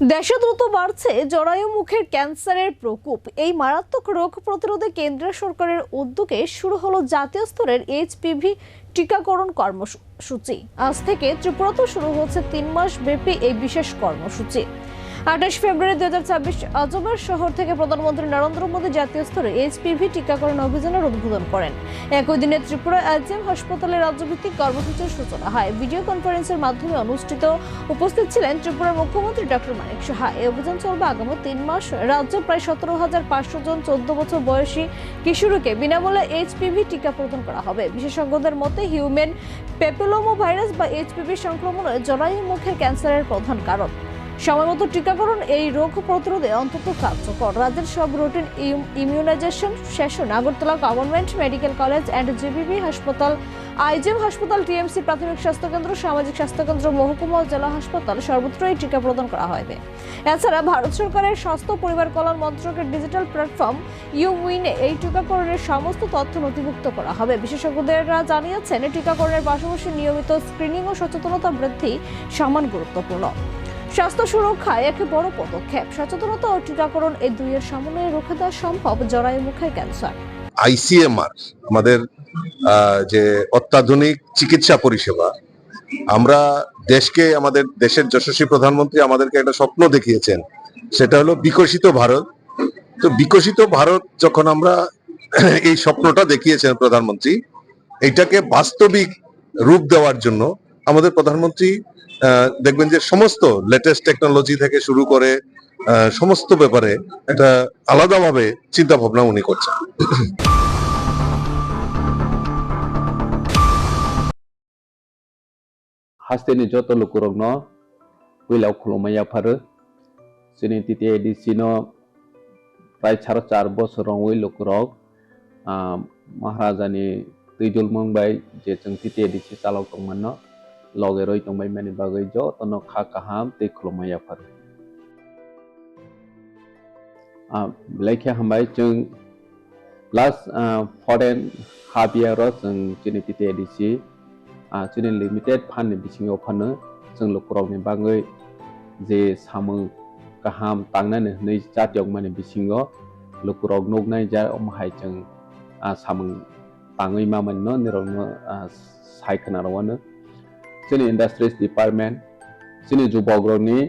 দেশে দ্রুত বাড়ছে জরায়ু মুখের ক্যান্সারের প্রকোপ। এই মারাত্মক রোগ প্রতিরোধে কেন্দ্র সরকারের উদ্যোগে শুরু হলো জাতীয় স্তরের এইচপিভি টিকাকরণ কর্মসূচি। আজ থেকে ত্রিপুরাতে শুরু হচ্ছে 3 মাস ব্যাপী এই বিশেষ কর্মসূচি। 28 ফেব্রুয়ারি 2024 আজমের শহর থেকে প্রধানমন্ত্রী নরেন্দ্র মোদী জাতীয় স্তরে এইচপিভি টিকাকরণ অভিযানের উদ্বোধন করেন। একই দিনে ত্রিপুরা আইজিএম হাসপাতালে রাজ্যভিত্তিক কর্মসূচির সূচনা হয়। ভিডিও কনফারেন্সের মাধ্যমে উপস্থিত ছিলেন ত্রিপুরার মুখ্যমন্ত্রী ডক্টর মানিক সাহা। এই অভিযান চলবে আগামী 3 মাস। রাজ্যে প্রায় 17,500 জন 14 বছর বয়সী কিশোরীকে বিনামূল্যে এইচপিভি টিকা প্রদান করা হবে। বিশেষজ্ঞদের মতে হিউম্যান প্যাপিলোমা ভাইরাস বা এইচপিভি সংক্রমণ জরায়ু মুখের ক্যান্সারের প্রধান কারণ। সময়মতো টিকাকরণ এই রোগ প্রতিরোধে অন্তত কার্যকর। রাজ্যের সব routine immunization session Agartala government medical college and GBB হাসপাতাল, আইজিএম হাসপাতাল, টিএমসি প্রাথমিক স্বাস্থ্যকেন্দ্র, সামাজিক স্বাস্থ্যকেন্দ্র, মহকুমা ও জেলা হাসপাতাল সর্বত্র এই টিকা প্রদান করা হবে। এছাড়া ভারত সরকারের স্বাস্থ্য পরিবার কল্যাণ মন্ত্রকের ডিজিটাল প্ল্যাটফর্ম ইউউইনে এই টিকাকরণের সমস্ত তথ্য নথিভুক্ত করা হবে। বিশেষজ্ঞরা জানিয়েছেন টিকাকরণের পাশাপাশি নিয়মিত স্ক্রিনিং ও সচেতনতা বৃদ্ধি সমান গুরুত্বপূর্ণ। স্বাস্থ্য সুরক্ষায় এক বড় পদক্ষেপ। সচেতনতা ও টিকাকরণ এই দুইয়ের সমন্বয়ে রুখে দেওয়া সম্ভব জরায়ু মুখের ক্যান্সার। আইসিএমআর আমাদের যে অত্যাধুনিক চিকিৎসা পরিষেবা, আমরা আমাদের দেশের যশস্বী প্রধানমন্ত্রী আমাদেরকে একটা স্বপ্ন দেখিয়েছেন, সেটা হলো বিকশিত ভারত। তো বিকশিত ভারত যখন আমরা এই স্বপ্নটা দেখিয়েছেন প্রধানমন্ত্রী, এটাকে বাস্তবিক রূপ দেওয়ার জন্য আমাদের প্রধানমন্ত্রী দেখবেন যে সমস্ত লেটেস্ট টেকনোলজি থেকে শুরু করে সমস্ত ব্যাপারে একটা আলাদাভাবে চিন্তা ভাবনা উনি করছেন। Hasteni joto lukurogno wilau khulumaya pharu sini titi edisino prai 4 bosorong wi lukurog maharajani tuijul mongbai je chung titi edisi chalok tongmano loge roi tongbai mani bagai jo tono kha kaham te khulumaya pharu blaikhe hambai chung last foreign half year ro chung sini titi edisi sini limited fan ni bisingo phano जों लुकुरगनि बागै जे सामु गाहाम तांनानै नै जातियक माने बिसिङो लुकुरग नगनाय जा अमहाय जों सामु ताङै मामनो निरनो सायखनारवानो जोंनि इंडस्ट्रीज डिपार्टमेंट जोंनि जुबग्रनि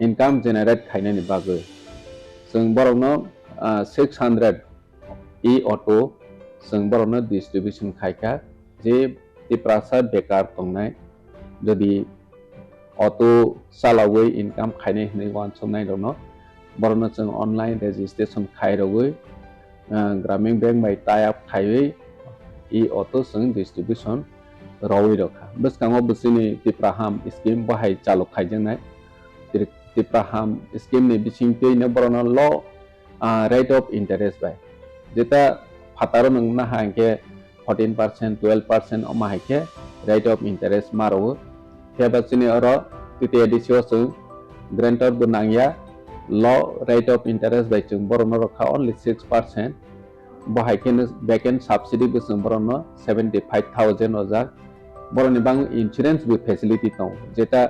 इनकाम जेनारेट खायनायनि बागै जों बरनो 600 ई ऑटो जों बरनो डिस्ट्रीब्यूशन खायका जे तिप्रासा बेकार तंनाय যদি অটো চালাওই ইনকাম খাইনে হনে ওয়ান সমনাই দङ বরনো जों অনলাइन রেজিস্ট্রেশন খাইরগৈ গ্রামীণ ব্যাংক বাই টাই আপ খাইयै ই অটো जों ডিস্ট্রিবিউশন রওই রখা বসকাङो বসিনি तिप्राहाम स्कीम बाहाय चालु खाइजोंनाय तिप्राहाम स्कीम नि बिसिंतैनो बरनो ल रेट अफ इंटरेस्ट बाय जेता फातारो नंगना हांके 14% 12% अमाहायके रेट अफ इंटरेस्ट मारो Hebasini oro titi edisio sung grantor bunangya low rate of interest by chung borono rokha only 6%. Bohaiken backend subsidy busung borono 75,000 ozak. Boroni bang insurance with facility tong. Jeta